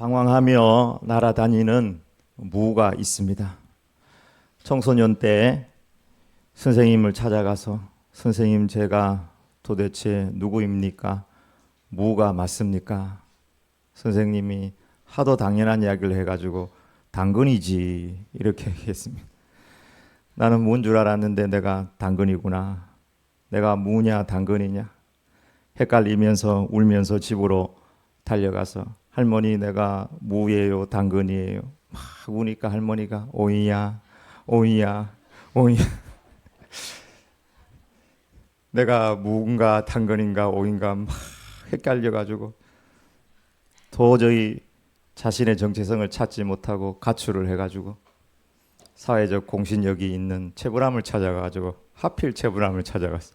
방황하며 날아다니는 무가 있습니다. 청소년 때 선생님을 찾아가서 선생님, 제가 도대체 누구입니까? 무가 맞습니까? 선생님이 하도 당연한 이야기를 해가지고 당근이지 이렇게 얘기했습니다. 나는 무인 줄 알았는데 내가 당근이구나. 내가 무냐 당근이냐 헷갈리면서 울면서 집으로 달려가서 할머니, 내가 무예요 당근이에요. 막 우니까 할머니가 오이야 오이야 오이야. 내가 무인가 당근인가 오인가 막 헷갈려가지고 도저히 자신의 정체성을 찾지 못하고 가출을 해가지고 사회적 공신력이 있는 최불암을 찾아가지고, 하필 최불암을 찾아갔어.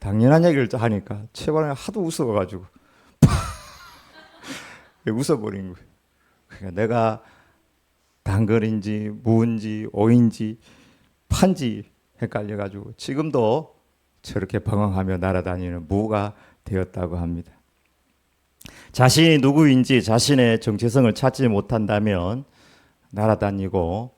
당연한 얘기를 하니까 최불암이 하도 웃어가지고 웃어버린 거예요. 그러니까 내가 당근인지 무인지 오인지 판지 헷갈려가지고 지금도 저렇게 방황하며 날아다니는 무가 되었다고 합니다. 자신이 누구인지 자신의 정체성을 찾지 못한다면 날아다니고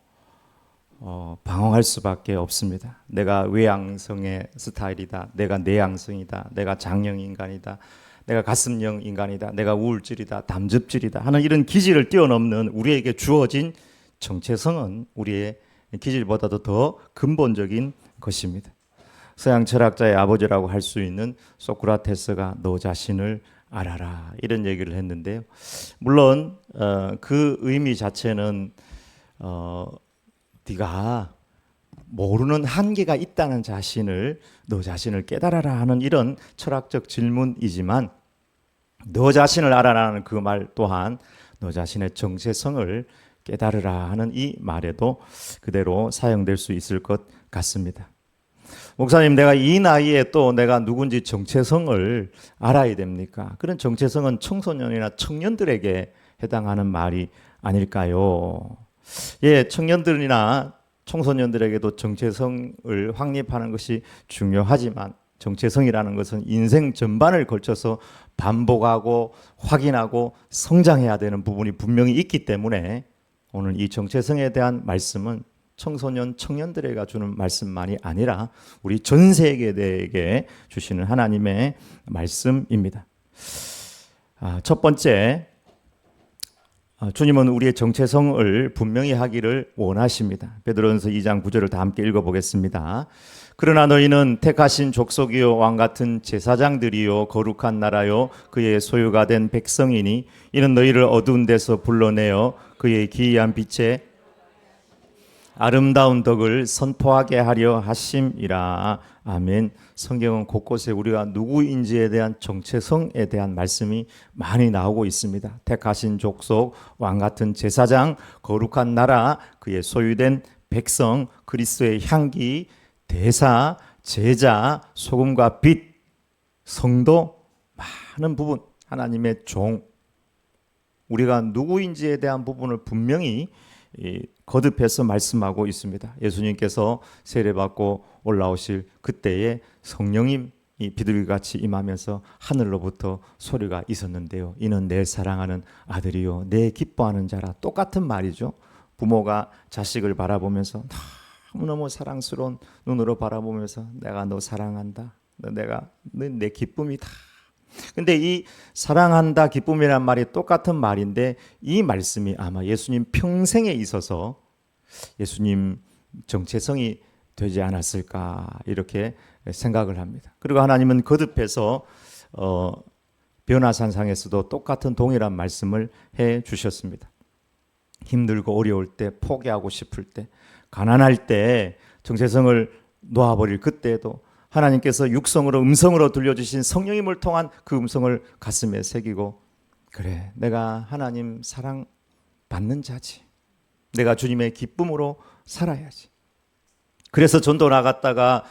방황할 수밖에 없습니다. 내가 외향성의 스타일이다, 내가 내향성이다, 내가 장형 인간이다, 내가 가슴형 인간이다, 내가 우울질이다, 담즙질이다 하는 이런 기질을 뛰어넘는 우리에게 주어진 정체성은 우리의 기질보다도 더 근본적인 것입니다. 서양 철학자의 아버지라고 할 수 있는 소크라테스가 너 자신을 알아라 이런 얘기를 했는데요. 물론 그 의미 자체는 네가 모르는 한계가 있다는 너 자신을 깨달아라 하는 이런 철학적 질문이지만, 너 자신을 알아라는 그 말 또한 너 자신의 정체성을 깨달으라 하는 이 말에도 그대로 사용될 수 있을 것 같습니다. 목사님, 내가 이 나이에 또 내가 누군지 정체성을 알아야 됩니까? 그런 정체성은 청소년이나 청년들에게 해당하는 말이 아닐까요? 예, 청년들이나 청소년들에게도 정체성을 확립하는 것이 중요하지만, 정체성이라는 것은 인생 전반을 걸쳐서 반복하고 확인하고 성장해야 되는 부분이 분명히 있기 때문에 오늘 이 정체성에 대한 말씀은 청소년, 청년들에게 주는 말씀만이 아니라 우리 전 세계에게 주시는 하나님의 말씀입니다. 첫 번째, 주님은 우리의 정체성을 분명히 하기를 원하십니다. 베드로전서 2장 9절을 다 함께 읽어보겠습니다. 그러나 너희는 택하신 족속이요 왕같은 제사장들이요 거룩한 나라요 그의 소유가 된 백성이니 이는 너희를 어두운 데서 불러내어 그의 기이한 빛에 아름다운 덕을 선포하게 하려 하심이라. 아멘. 성경은 곳곳에 우리가 누구인지에 대한 정체성에 대한 말씀이 많이 나오고 있습니다. 택하신 족속, 왕같은 제사장, 거룩한 나라, 그의 소유된 백성, 그리스도의 향기, 대사, 제자, 소금과 빛, 성도, 많은 부분, 하나님의 종, 우리가 누구인지에 대한 부분을 분명히 거듭해서 말씀하고 있습니다. 예수님께서 세례받고 올라오실 그때에 성령님이 비둘기같이 임하면서 하늘로부터 소리가 있었는데요. 이는 내 사랑하는 아들이요 내 기뻐하는 자라. 똑같은 말이죠. 부모가 자식을 바라보면서 너무너무 사랑스러운 눈으로 바라보면서 내가 너 사랑한다. 내가 내 기쁨이다. 근데 이 사랑한다, 기쁨이란 말이 똑같은 말인데 이 말씀이 아마 예수님 평생에 있어서 예수님 정체성이 되지 않았을까 이렇게 생각을 합니다. 그리고 하나님은 거듭해서 변화산상에서도 똑같은 동일한 말씀을 해 주셨습니다. 힘들고 어려울 때, 포기하고 싶을 때, 가난할 때, 정체성을 놓아버릴 그때에도 하나님께서 육성으로 음성으로 들려주신 성령님을 통한 그 음성을 가슴에 새기고, 그래, 내가 하나님 사랑 받는 자지, 내가 주님의 기쁨으로 살아야지. 그래서 전도 나갔다가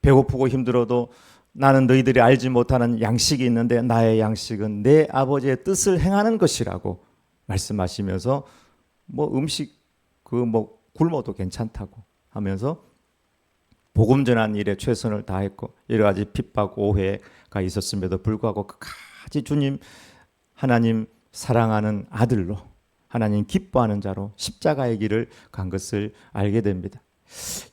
배고프고 힘들어도 나는 너희들이 알지 못하는 양식이 있는데 나의 양식은 내 아버지의 뜻을 행하는 것이라고 말씀하시면서 음식 굶어도 괜찮다고 하면서 복음 전한 일에 최선을 다했고, 여러 가지 핍박 오해가 있었음에도 불구하고 끝까지 주님 하나님 사랑하는 아들로 하나님 기뻐하는 자로 십자가의 길을 간 것을 알게 됩니다.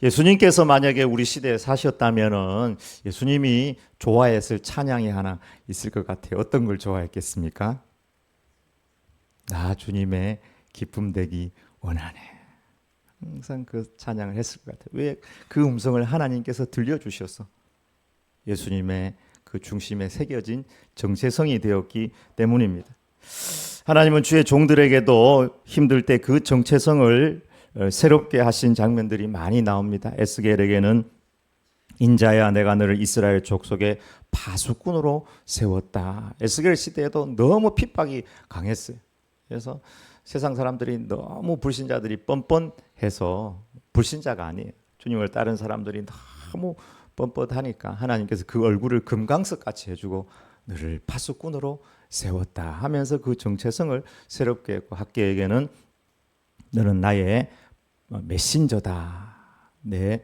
예수님께서 만약에 우리 시대에 사셨다면은 예수님이 좋아했을 찬양이 하나 있을 것 같아요. 어떤 걸 좋아했겠습니까? 나 주님의 기쁨 되기 원하네. 항상 그 찬양을 했을 것 같아요. 왜? 그 음성을 하나님께서 들려주셔서 예수님의 그 중심에 새겨진 정체성이 되었기 때문입니다. 하나님은 주의 종들에게도 힘들 때 그 정체성을 새롭게 하신 장면들이 많이 나옵니다. 에스겔에게는 인자야 내가 너를 이스라엘 족속의 파수꾼으로 세웠다. 에스겔 시대에도 너무 핍박이 강했어요. 그래서 세상 사람들이 너무 불신자들이 뻔뻔해서 불신자가 아니에요. 주님을 따른 사람들이 너무 뻔뻔하니까 하나님께서 그 얼굴을 금강석같이 해주고 너를 파수꾼으로 세웠다 하면서 그 정체성을 새롭게 했고 학계에게는 너는 나의 메신저다. 내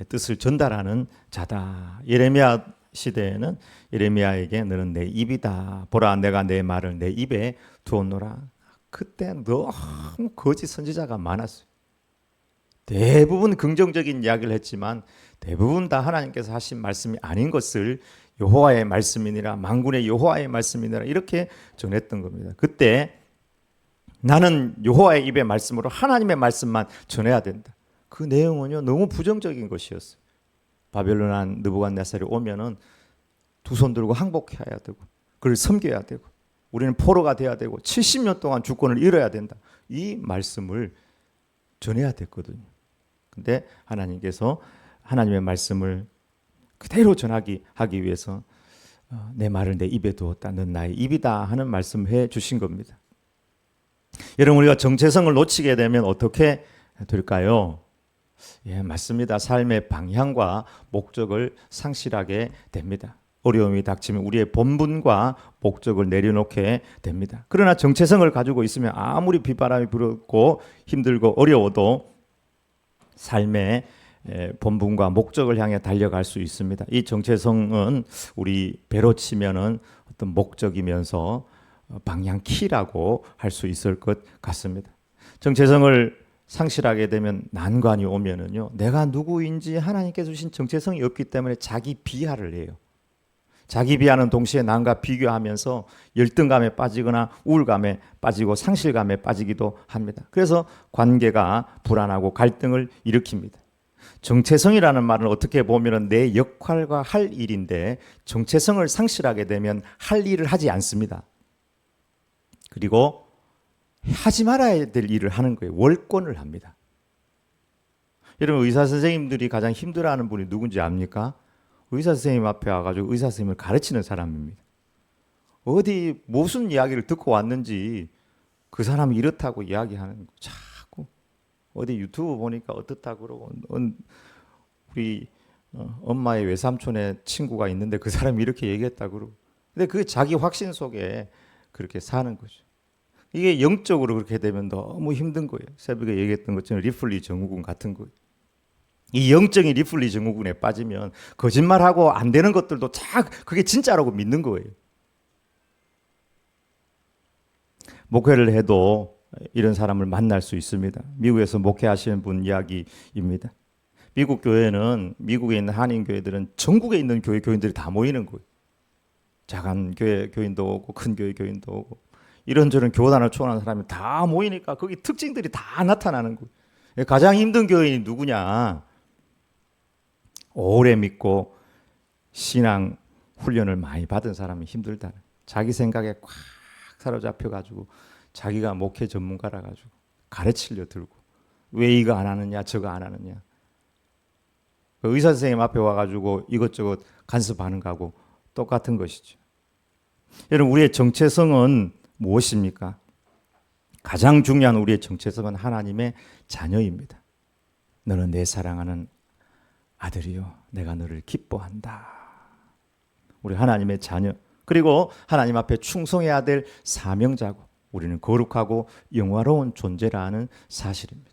뜻을 전달하는 자다. 예레미야 시대에는 예레미야에게 너는 내 입이다. 보라 내가 내 말을 내 입에 두었노라. 그때 너무 거짓 선지자가 많았어요. 대부분 긍정적인 이야기를 했지만 대부분 다 하나님께서 하신 말씀이 아닌 것을 여호와의 말씀이니라 만군의 여호와의 말씀이니라 이렇게 전했던 겁니다. 그때 나는 여호와의 입의 말씀으로 하나님의 말씀만 전해야 된다. 그 내용은요 너무 부정적인 것이었어요. 바벨론 한 느부갓네살이 오면은 두 손 들고 항복해야 되고 그를 섬겨야 되고 우리는 포로가 돼야 되고 70년 동안 주권을 잃어야 된다. 이 말씀을 전해야 됐거든요. 근데 하나님께서 하나님의 말씀을 그대로 하기 위해서 내 말을 내 입에 두었다. 넌 나의 입이다 하는 말씀을 해 주신 겁니다. 여러분 우리가 정체성을 놓치게 되면 어떻게 될까요? 예, 맞습니다. 삶의 방향과 목적을 상실하게 됩니다. 어려움이 닥치면 우리의 본분과 목적을 내려놓게 됩니다. 그러나 정체성을 가지고 있으면 아무리 빗바람이 불었고 힘들고 어려워도 삶의 본분과 목적을 향해 달려갈 수 있습니다. 이 정체성은 우리 배로 치면은 어떤 목적이면서 방향키라고 할 수 있을 것 같습니다. 정체성을 상실하게 되면 난관이 오면은요, 내가 누구인지 하나님께서 주신 정체성이 없기 때문에 자기 비하를 해요. 자기 비하는 동시에 남과 비교하면서 열등감에 빠지거나 우울감에 빠지고 상실감에 빠지기도 합니다. 그래서 관계가 불안하고 갈등을 일으킵니다. 정체성이라는 말은 어떻게 보면 내 역할과 할 일인데 정체성을 상실하게 되면 할 일을 하지 않습니다. 그리고 하지 말아야 될 일을 하는 거예요. 월권을 합니다. 여러분 의사 선생님들이 가장 힘들어하는 분이 누군지 압니까? 의사 선생님 앞에 와가지고 의사 선생님을 가르치는 사람입니다. 어디 무슨 이야기를 듣고 왔는지 그 사람이 이렇다고 이야기하는 거 자꾸 어디 유튜브 보니까 어떻다 그러고 우리 엄마의 외삼촌의 친구가 있는데 그 사람이 이렇게 얘기했다 그러고 근데 그 자기 확신 속에 그렇게 사는 거죠. 이게 영적으로 그렇게 되면 너무 힘든 거예요. 새벽에 얘기했던 것처럼 리플리 증후군 같은 거예요. 이 영적인 리플리 증후군에 빠지면 거짓말하고 안 되는 것들도 다 그게 진짜라고 믿는 거예요. 목회를 해도 이런 사람을 만날 수 있습니다. 미국에서 목회하시는 분 이야기입니다. 미국 교회는 미국에 있는 한인 교회들은 전국에 있는 교회 교인들이 다 모이는 거예요. 작은 교회 교인도 오고 큰 교회 교인도 오고 이런저런 교단을 초월한 사람이 다 모이니까 거기 특징들이 다 나타나는 거예요. 가장 힘든 교인이 누구냐? 오래 믿고 신앙 훈련을 많이 받은 사람이 힘들다는 자기 생각에 꽉 사로잡혀 가지고 자기가 목회 전문가라 가지고 가르치려 들고 왜 이거 안 하느냐 저거 안 하느냐 의사 선생님 앞에 와가지고 이것저것 간섭하는 거하고 똑같은 것이죠. 여러분 우리의 정체성은 무엇입니까? 가장 중요한 우리의 정체성은 하나님의 자녀입니다. 너는 내 사랑하는 아들이요 내가 너를 기뻐한다. 우리 하나님의 자녀 그리고 하나님 앞에 충성해야 될 사명자고 우리는 거룩하고 영화로운 존재라는 사실입니다.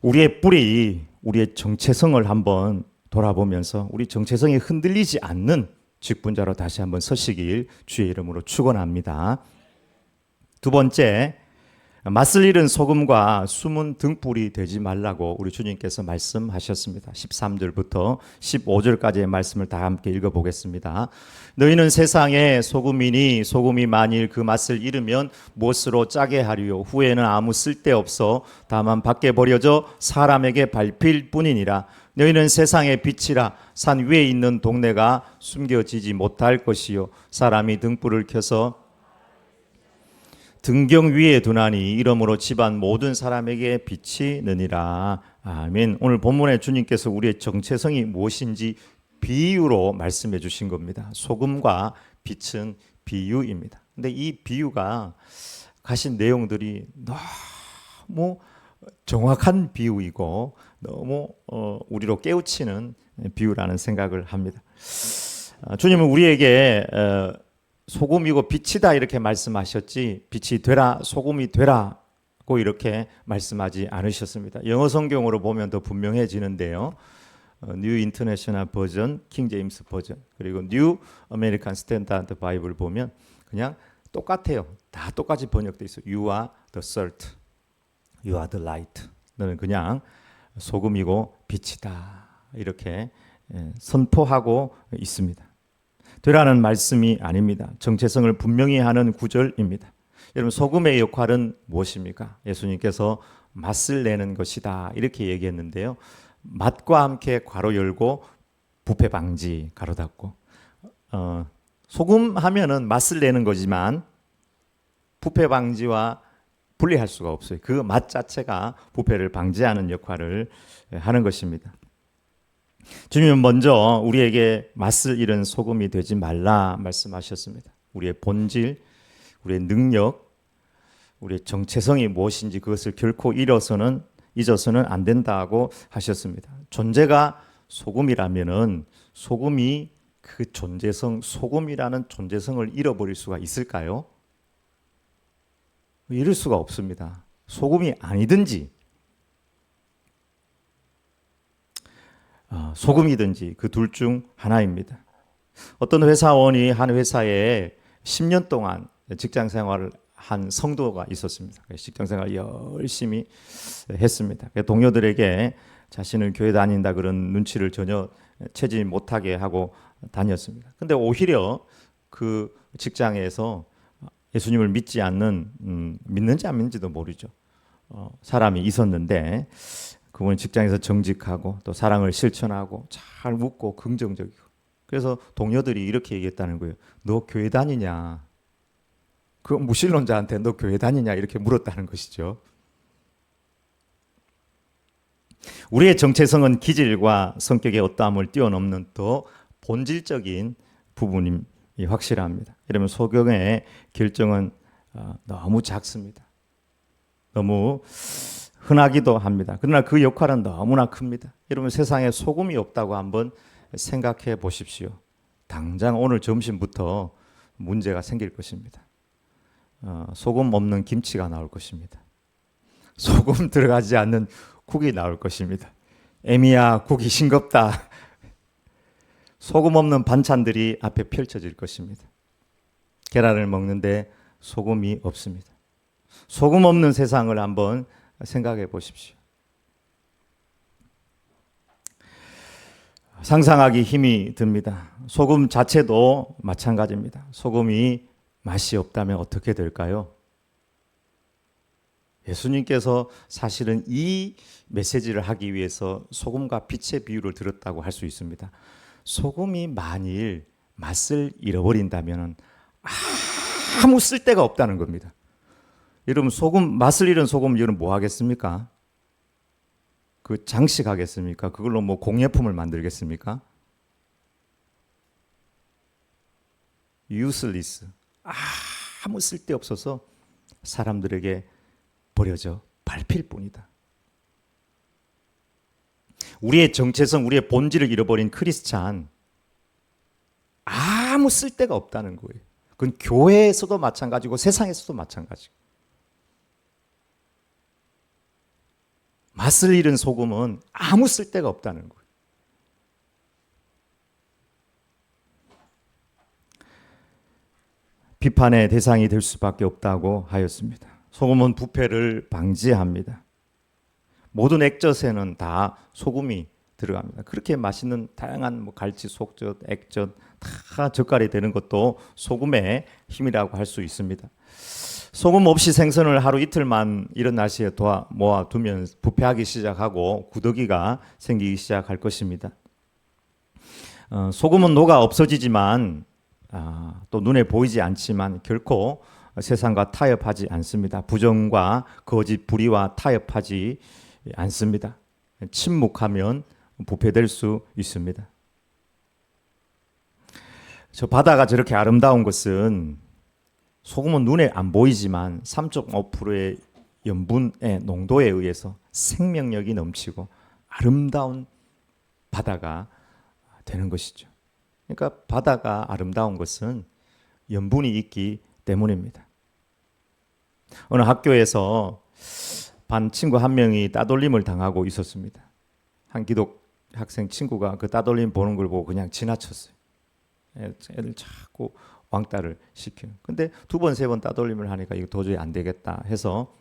우리의 뿌리 우리의 정체성을 한번 돌아보면서 우리 정체성이 흔들리지 않는 직분자로 다시 한번 서시길 주의 이름으로 축원합니다. 두 번째, 맛을 잃은 소금과 숨은 등불이 되지 말라고 우리 주님께서 말씀하셨습니다. 13절부터 15절까지의 말씀을 다 함께 읽어보겠습니다. 너희는 세상의 소금이니 소금이 만일 그 맛을 잃으면 무엇으로 짜게 하리요. 후에는 아무 쓸데없어 다만 밖에 버려져 사람에게 밟힐 뿐이니라. 너희는 세상의 빛이라. 산 위에 있는 동네가 숨겨지지 못할 것이요. 사람이 등불을 켜서 등경 위에 두나니 이러므로 집안 모든 사람에게 빛이 느니라. 아멘. 오늘 본문에 주님께서 우리의 정체성이 무엇인지 비유로 말씀해 주신 겁니다. 소금과 빛은 비유입니다. 근데 이 비유가 가신 내용들이 너무 정확한 비유이고 너무 우리로 깨우치는 비유라는 생각을 합니다. 주님은 우리에게 소금이고 빛이다 이렇게 말씀하셨지 빛이 되라 소금이 되라고 이렇게 말씀하지 않으셨습니다. 영어 성경으로 보면 더 분명해지는데요. 뉴 인터내셔널 버전, 킹 제임스 버전 그리고 뉴 아메리칸 스탠다드 바이블 보면 그냥 똑같아요. 다 똑같이 번역돼 있어요. You are the salt, you are the light. 너는 그냥 소금이고 빛이다 이렇게 선포하고 있습니다. 되라는 말씀이 아닙니다. 정체성을 분명히 하는 구절입니다. 여러분 소금의 역할은 무엇입니까? 예수님께서 맛을 내는 것이다 이렇게 얘기했는데요. 맛과 함께 괄호 열고 부패 방지 가로 닫고 소금 하면은 맛을 내는 거지만 부패 방지와 분리할 수가 없어요. 그 맛 자체가 부패를 방지하는 역할을 하는 것입니다. 주님은 먼저 우리에게 맛을 잃은 소금이 되지 말라 말씀하셨습니다. 우리의 본질, 우리의 능력, 우리의 정체성이 무엇인지 그것을 결코 잊어서는 안 된다고 하셨습니다. 존재가 소금이라면은 소금이 그 존재성, 소금이라는 존재성을 잃어버릴 수가 있을까요? 잃을 수가 없습니다. 소금이 아니든지 소금이든지 그 둘 중 하나입니다. 어떤 회사원이 한 회사에 10년 동안 직장 생활을 한 성도가 있었습니다. 직장 생활을 열심히 했습니다. 동료들에게 자신은 교회 다닌다 그런 눈치를 전혀 채지 못하게 하고 다녔습니다. 근데 오히려 그 직장에서 예수님을 믿지 않는 믿는지 안 믿는지도 모르죠. 사람이 있었는데 그분은 직장에서 정직하고 또 사랑을 실천하고 잘 묻고 긍정적이고 그래서 동료들이 이렇게 얘기했다는 거예요. 너 교회 다니냐? 그 무신론자한테 너 교회 다니냐? 이렇게 물었다는 것이죠. 우리의 정체성은 기질과 성격의 어떠함을 뛰어넘는 더 본질적인 부분이 확실합니다. 여러분 소경의 결정은 너무 작습니다. 너무 흔하기도 합니다. 그러나 그 역할은 너무나 큽니다. 여러분 세상에 소금이 없다고 한번 생각해 보십시오. 당장 오늘 점심부터 문제가 생길 것입니다. 소금 없는 김치가 나올 것입니다. 소금 들어가지 않는 국이 나올 것입니다. 애미야 국이 싱겁다. 소금 없는 반찬들이 앞에 펼쳐질 것입니다. 계란을 먹는데 소금이 없습니다. 소금 없는 세상을 한번 생각해 보십시오. 상상하기 힘이 듭니다. 소금 자체도 마찬가지입니다. 소금이 맛이 없다면 어떻게 될까요? 예수님께서 사실은 이 메시지를 하기 위해서 소금과 빛의 비유를 들었다고 할 수 있습니다. 소금이 만일 맛을 잃어버린다면 아무 쓸데가 없다는 겁니다. 여러분 소금 맛을 잃은 소금 여러분 뭐 하겠습니까? 그 장식하겠습니까? 그걸로 뭐 공예품을 만들겠습니까? useless 아무 쓸데 없어서 사람들에게 버려져 밟힐 뿐이다. 우리의 정체성, 우리의 본질을 잃어버린 크리스찬 아무 쓸데가 없다는 거예요. 그건 교회에서도 마찬가지고 세상에서도 마찬가지고. 맛을 잃은 소금은 아무 쓸데가 없다는 거예요. 비판의 대상이 될 수밖에 없다고 하였습니다. 소금은 부패를 방지합니다. 모든 액젓에는 다 소금이 들어갑니다. 그렇게 맛있는 다양한 갈치, 속젓, 액젓 다 젓갈이 되는 것도 소금의 힘이라고 할 수 있습니다. 소금 없이 생선을 하루 이틀만 이런 날씨에 모아두면 부패하기 시작하고 구더기가 생기기 시작할 것입니다. 소금은 녹아 없어지지만 또 눈에 보이지 않지만 결코 세상과 타협하지 않습니다. 부정과 거짓, 불의와 타협하지 않습니다. 침묵하면 부패될 수 있습니다. 저 바다가 저렇게 아름다운 것은 소금은 눈에 안 보이지만 3.5%의 염분의 농도에 의해서 생명력이 넘치고 아름다운 바다가 되는 것이죠. 그러니까 바다가 아름다운 것은 염분이 있기 때문입니다. 어느 학교에서 반 친구 한 명이 따돌림을 당하고 있었습니다. 한 기독 학생 친구가 그 따돌림 보는 걸 보고 그냥 지나쳤어요. 애들 자꾸 왕따를 시켜요. 근데 두 번, 세 번 따돌림을 하니까 이거 도저히 안 되겠다 해서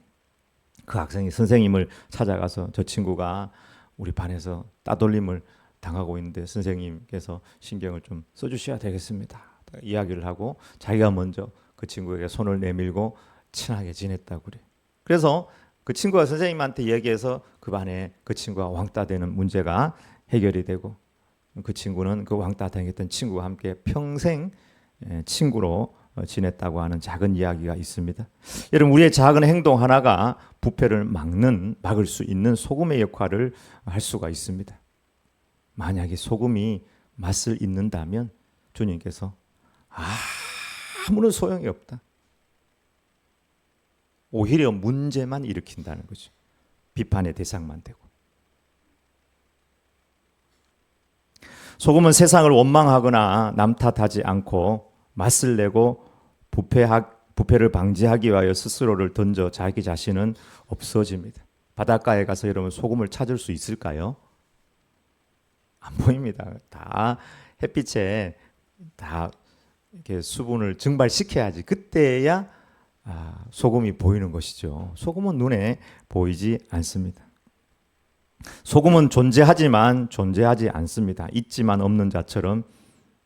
그 학생이 선생님을 찾아가서 저 친구가 우리 반에서 따돌림을 당하고 있는데 선생님께서 신경을 좀 써주셔야 되겠습니다. 이야기를 하고 자기가 먼저 그 친구에게 손을 내밀고 친하게 지냈다고 그래요. 그래서 그 친구가 선생님한테 얘기해서 그 반에 그 친구가 왕따 되는 문제가 해결이 되고 그 친구는 그 왕따 당했던 친구와 함께 평생 친구로 지냈다고 하는 작은 이야기가 있습니다. 여러분, 우리의 작은 행동 하나가 부패를 막을 수 있는 소금의 역할을 할 수가 있습니다. 만약에 소금이 맛을 잇는다면 주님께서 아무런 소용이 없다. 오히려 문제만 일으킨다는 거죠. 비판의 대상만 되고. 소금은 세상을 원망하거나 남 탓하지 않고 맛을 내고 부패를 방지하기 위하여 스스로를 던져 자기 자신은 없어집니다. 바닷가에 가서 여러분 소금을 찾을 수 있을까요? 안 보입니다. 다 햇빛에 다 이렇게 수분을 증발시켜야지 그때야 소금이 보이는 것이죠. 소금은 눈에 보이지 않습니다. 소금은 존재하지만 존재하지 않습니다. 있지만 없는 자처럼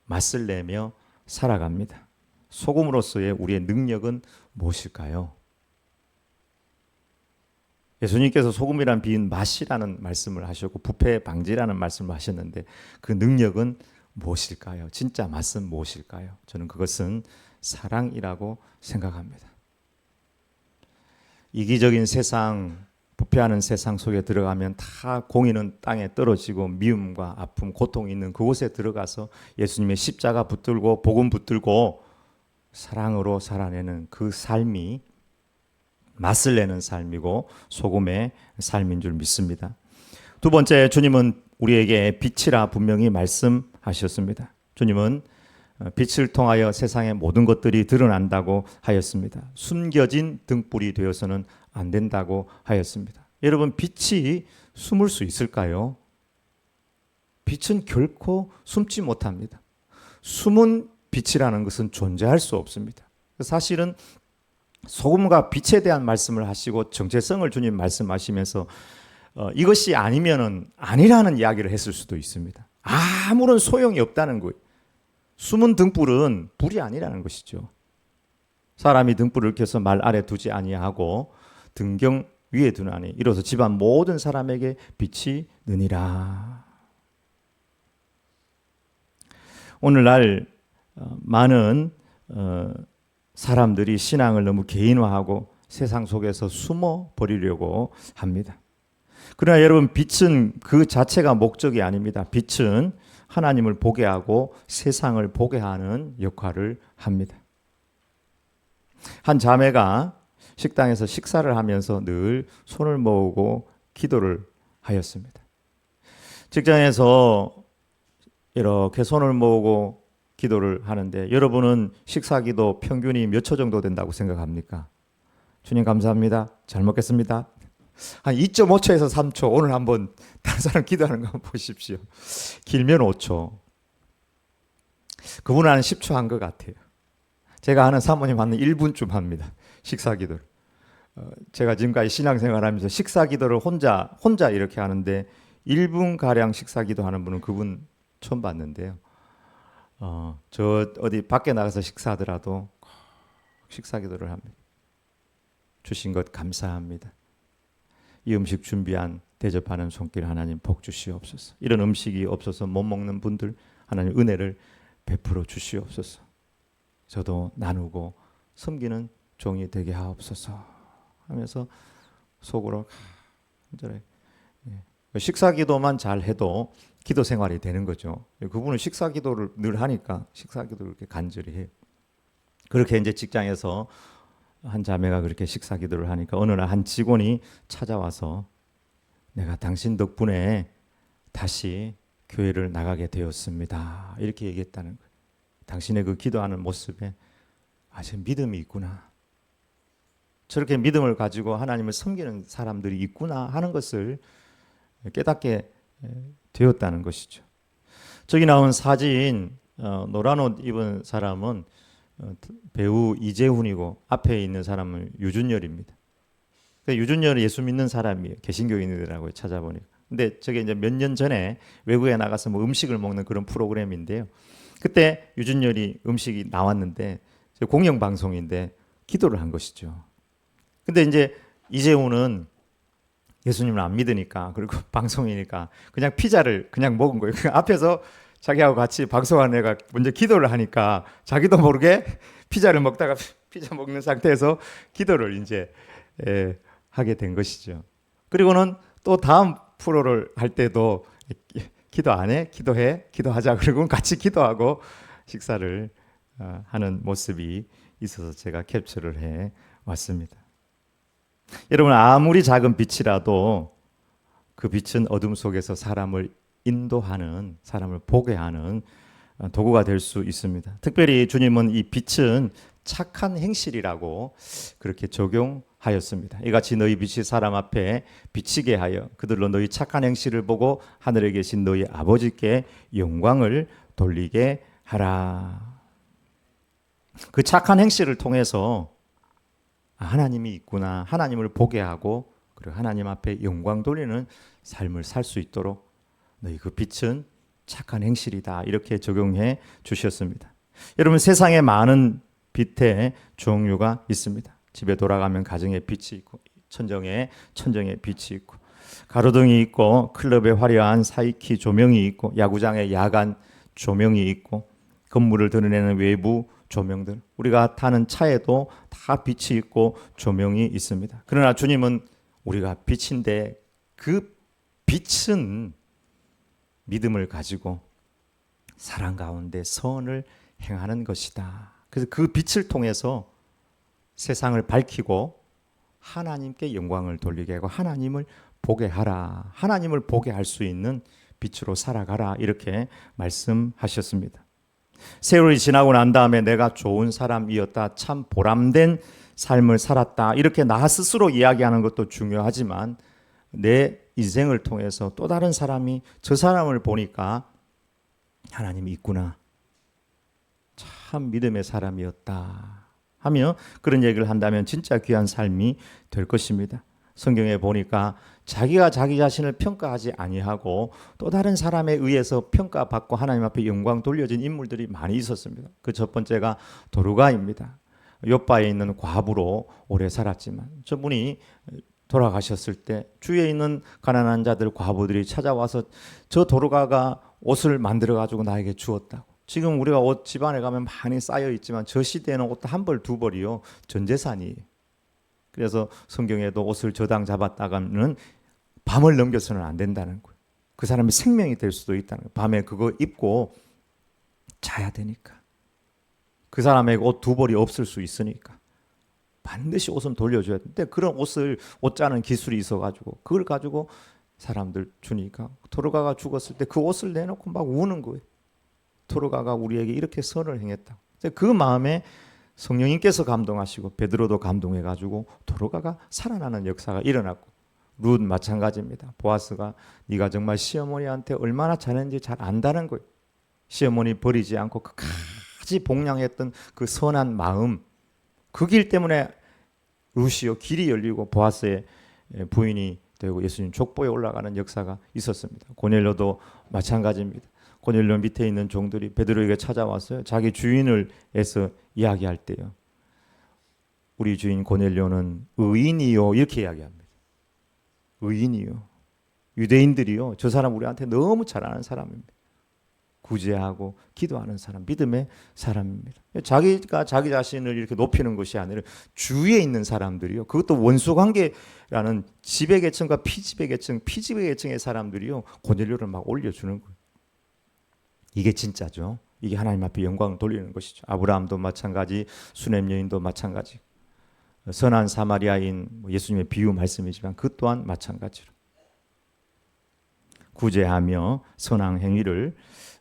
맛을 내며 살아갑니다. 소금으로서의 우리의 능력은 무엇일까요? 예수님께서 소금이란 비유는 맛이라는 말씀을 하셨고 부패 방지라는 말씀을 하셨는데 그 능력은 무엇일까요? 진짜 맛은 무엇일까요? 저는 그것은 사랑이라고 생각합니다. 이기적인 세상, 부패하는 세상 속에 들어가면 다 공의는 땅에 떨어지고 미움과 아픔, 고통이 있는 그곳에 들어가서 예수님의 십자가 붙들고 복음 붙들고 사랑으로 살아내는 그 삶이 맛을 내는 삶이고 소금의 삶인 줄 믿습니다. 두 번째, 주님은 우리에게 빛이라 분명히 말씀하셨습니다. 주님은 빛을 통하여 세상의 모든 것들이 드러난다고 하였습니다. 숨겨진 등불이 되어서는 안 된다고 하였습니다. 여러분, 빛이 숨을 수 있을까요? 빛은 결코 숨지 못합니다. 숨은 빛이라는 것은 존재할 수 없습니다. 사실은 소금과 빛에 대한 말씀을 하시고 정체성을 주님 말씀하시면서 이것이 아니면은 아니라는 이야기를 했을 수도 있습니다. 아무런 소용이 없다는 거예요. 숨은 등불은 불이 아니라는 것이죠. 사람이 등불을 켜서 말 아래 두지 아니하고 등경 위에 두나니 이로써 집안 모든 사람에게 빛이 느니라. 오늘날 많은 사람들이 신앙을 너무 개인화하고 세상 속에서 숨어 버리려고 합니다. 그러나 여러분, 빛은 그 자체가 목적이 아닙니다. 빛은 하나님을 보게 하고 세상을 보게 하는 역할을 합니다. 한 자매가 식당에서 식사를 하면서 늘 손을 모으고 기도를 하였습니다. 직장에서 이렇게 손을 모으고 기도를 하는데 여러분은 식사기도 평균이 몇 초 정도 된다고 생각합니까? 주님 감사합니다. 잘 먹겠습니다. 한 2.5초에서 3초. 오늘 한번 다른 사람 기도하는 거 한번 보십시오. 길면 5초. 그분은 한 10초 한 것 같아요. 제가 아는 사모님 한 1분쯤 합니다. 식사 기도를. 제가 지금까지 신앙생활하면서 식사 기도를 혼자 이렇게 하는데 1분 가량 식사 기도하는 분은 그분 처음 봤는데요. 저 어디 밖에 나가서 식사하더라도 식사 기도를 합니다. 주신 것 감사합니다. 이 음식 준비한 대접하는 손길 하나님 복 주시옵소서. 이런 음식이 없어서 못 먹는 분들 하나님 은혜를 베풀어 주시옵소서. 저도 나누고 섬기는 종이 되게 하옵소서 하면서 속으로 간절히 식사 기도만 잘 해도 기도 생활이 되는 거죠. 그분은 식사 기도를 늘 하니까 식사 기도를 이렇게 간절히 해요. 그렇게 이제 직장에서 한 자매가 그렇게 식사 기도를 하니까 어느 날 한 직원이 찾아와서 내가 당신 덕분에 다시 교회를 나가게 되었습니다. 이렇게 얘기했다는 거예요. 당신의 그 기도하는 모습에 저 믿음이 있구나. 저렇게 믿음을 가지고 하나님을 섬기는 사람들이 있구나 하는 것을 깨닫게 되었다는 것이죠. 저기 나온 사진 노란 옷 입은 사람은 배우 이재훈이고 앞에 있는 사람은 유준열입니다. 유준열은 예수 믿는 사람이에요. 개신교인이더라고요. 찾아보니까. 근데 저게 이제 몇 년 전에 외국에 나가서 뭐 음식을 먹는 그런 프로그램인데요. 그때 유준열이 음식이 나왔는데 공영 방송인데 기도를 한 것이죠. 근데 이제 이재훈은 예수님을 안 믿으니까 그리고 방송이니까 그냥 피자를 그냥 먹은 거예요. 그 앞에서 자기하고 같이 방송하는 애가 먼저 기도를 하니까 자기도 모르게 피자를 먹다가 피자 먹는 상태에서 기도를 이제 하게 된 것이죠. 그리고는 또 다음 프로를 할 때도 기도 안 해? 기도해? 기도하자. 그리고 같이 기도하고 식사를 하는 모습이 있어서 제가 캡처를 해 왔습니다. 여러분 아무리 작은 빛이라도 그 빛은 어둠 속에서 사람을 인도하는, 사람을 보게 하는 도구가 될 수 있습니다. 특별히 주님은 이 빛은 착한 행실이라고 그렇게 적용하였습니다. 이같이 너희 빛이 사람 앞에 비치게 하여 그들로 너희 착한 행실을 보고 하늘에 계신 너희 아버지께 영광을 돌리게 하라. 그 착한 행실을 통해서 하나님이 있구나, 하나님을 보게 하고 그리고 하나님 앞에 영광 돌리는 삶을 살 수 있도록 너희 그 빛은 착한 행실이다 이렇게 적용해 주셨습니다. 여러분 세상에 많은 빛의 종류가 있습니다. 집에 돌아가면 가정에 빛이 있고 천정에 빛이 있고 가로등이 있고 클럽에 화려한 사이키 조명이 있고 야구장에 야간 조명이 있고 건물을 드러내는 외부 조명들, 우리가 타는 차에도 다 빛이 있고 조명이 있습니다. 그러나 주님은 우리가 빛인데 그 빛은 믿음을 가지고 사랑 가운데 선을 행하는 것이다. 그래서 그 빛을 통해서 세상을 밝히고 하나님께 영광을 돌리게 하고 하나님을 보게 하라. 하나님을 보게 할 수 있는 빛으로 살아가라. 이렇게 말씀하셨습니다. 세월이 지나고 난 다음에 내가 좋은 사람이었다, 참 보람된 삶을 살았다 이렇게 나 스스로 이야기하는 것도 중요하지만 내 인생을 통해서 또 다른 사람이 저 사람을 보니까 하나님이 있구나, 참 믿음의 사람이었다 하며 그런 얘기를 한다면 진짜 귀한 삶이 될 것입니다. 성경에 보니까 자기가 자기 자신을 평가하지 아니하고 또 다른 사람에 의해서 평가받고 하나님 앞에 영광 돌려진 인물들이 많이 있었습니다. 그 첫 번째가 도르가입니다. 욥바에 있는 과부로 오래 살았지만 저분이 돌아가셨을 때 주위에 있는 가난한 자들 과부들이 찾아와서 저 도르가가 옷을 만들어 가지고 나에게 주었다고. 지금 우리가 옷 집안에 가면 많이 쌓여 있지만 저 시대에는 옷 한 벌 두 벌이요 전 재산이에요. 그래서 성경에도 옷을 저당 잡았다가는 밤을 넘겨서는 안 된다는 거예요. 그 사람의 생명이 될 수도 있다는 거예요. 밤에 그거 입고 자야 되니까. 그 사람에게 옷 두 벌이 없을 수 있으니까 반드시 옷은 돌려줘야 되는데 그런 옷 짜는 기술이 있어가지고 그걸 가지고 사람들 주니까 도르가가 죽었을 때 그 옷을 내놓고 막 우는 거예요. 도르가가 우리에게 이렇게 선을 행했다. 그 마음에 성령님께서 감동하시고 베드로도 감동해가지고 도르가가 살아나는 역사가 일어났고 룻 마찬가지입니다. 보아스가 네가 정말 시어머니한테 얼마나 잘했는지 잘 안다는 거예요. 시어머니 버리지 않고 끝까지 끝까지 복량했던 그 선한 마음, 그 길 때문에 루시오 길이 열리고 보아스의 부인이 되고 예수님 족보에 올라가는 역사가 있었습니다. 고넬료도 마찬가지입니다. 고넬료 밑에 있는 종들이 베드로에게 찾아왔어요. 자기 주인을 애써 이야기할 때요. 우리 주인 고넬료는 의인이요 이렇게 이야기합니다. 의인이요. 유대인들이요. 저 사람 우리한테 너무 잘 아는 사람입니다. 구제하고 기도하는 사람, 믿음의 사람입니다. 자기가 자기 자신을 이렇게 높이는 것이 아니라 주위에 있는 사람들이요. 그것도 원수관계라는 지배 계층과 피지배 계층, 피지배 계층의 사람들이요. 고넬료를 막 올려주는 거예요. 이게 진짜죠. 이게 하나님 앞에 영광을 돌리는 것이죠. 아브라함도 마찬가지, 수넴 여인도 마찬가지. 선한 사마리아인 예수님의 비유 말씀이지만 그 또한 마찬가지로 구제하며 선한 행위를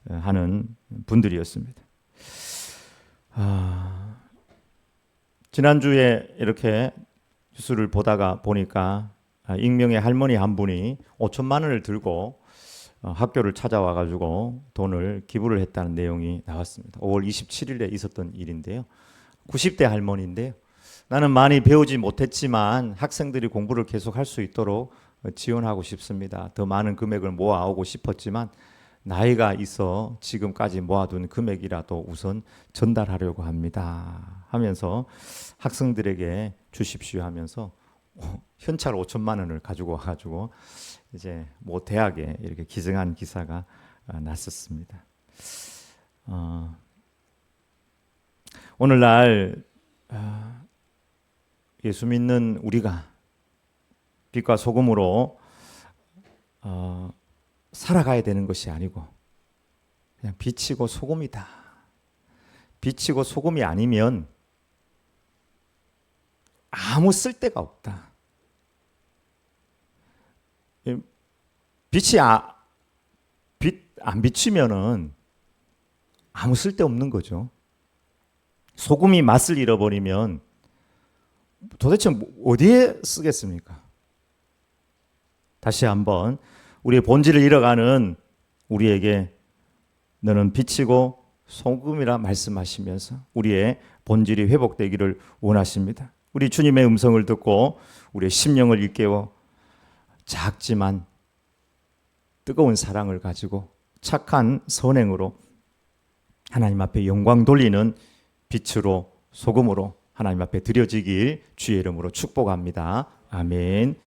하는 분들이었습니다. 지난주에 이렇게 뉴스를 보다가 보니까 익명의 할머니 한 분이 5천만 원을 들고 학교를 찾아와 가지고 돈을 기부를 했다는 내용이 나왔습니다. 5월 27일에 있었던 일인데요. 90대 할머니인데요. 나는 많이 배우지 못했지만 학생들이 공부를 계속 할 수 있도록 지원하고 싶습니다. 더 많은 금액을 모아오고 싶었지만 나이가 있어 지금까지 모아둔 금액이라도 우선 전달하려고 합니다. 하면서 학생들에게 주십시오 하면서 현찰 5천만 원을 가지고 와가지고 이제 모 대학에 이렇게 기증한 기사가 났었습니다. 오늘날 예수 믿는 우리가 빛과 소금으로 살아가야 되는 것이 아니고 그냥 빛이고 소금이다. 빛이고 소금이 아니면 아무 쓸데가 없다. 빛이 빛 안 비치면은 아무 쓸데 없는 거죠. 소금이 맛을 잃어버리면 도대체 어디에 쓰겠습니까? 다시 한번 우리의 본질을 잃어가는 우리에게 너는 빛이고 소금이라 말씀하시면서 우리의 본질이 회복되기를 원하십니다. 우리 주님의 음성을 듣고 우리의 심령을 일깨워 작지만 뜨거운 사랑을 가지고 착한 선행으로 하나님 앞에 영광 돌리는 빛으로 소금으로 하나님 앞에 드려지길 주의 이름으로 축복합니다. 아멘.